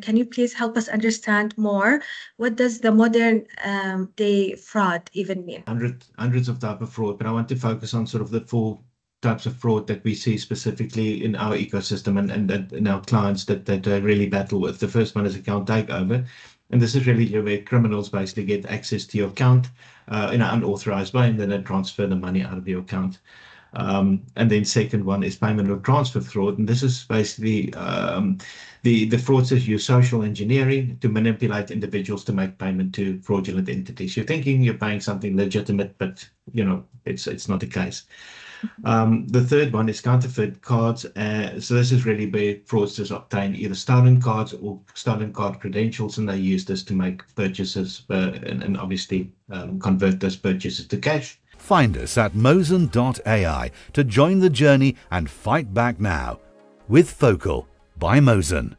Can you please help us understand more? What does the modern day fraud even mean? Hundreds of types of fraud, but I want to focus on sort of the four types of fraud that we see specifically in our ecosystem and in our clients that I really battle with. The first one is account takeover. And this is really where criminals basically get access to your account in an unauthorized way, and then they transfer the money out of your account. And then second one is payment or transfer fraud. And this is basically the fraudsters use social engineering to manipulate individuals to make payment to fraudulent entities. You're thinking you're paying something legitimate, but it's not the case. The third one is counterfeit cards. So this is really where fraudsters obtain either stolen cards or stolen card credentials, and they use this to make purchases and obviously convert those purchases to cash. Find us at Mosen.ai to join the journey and fight back now. With Focal by Mosen.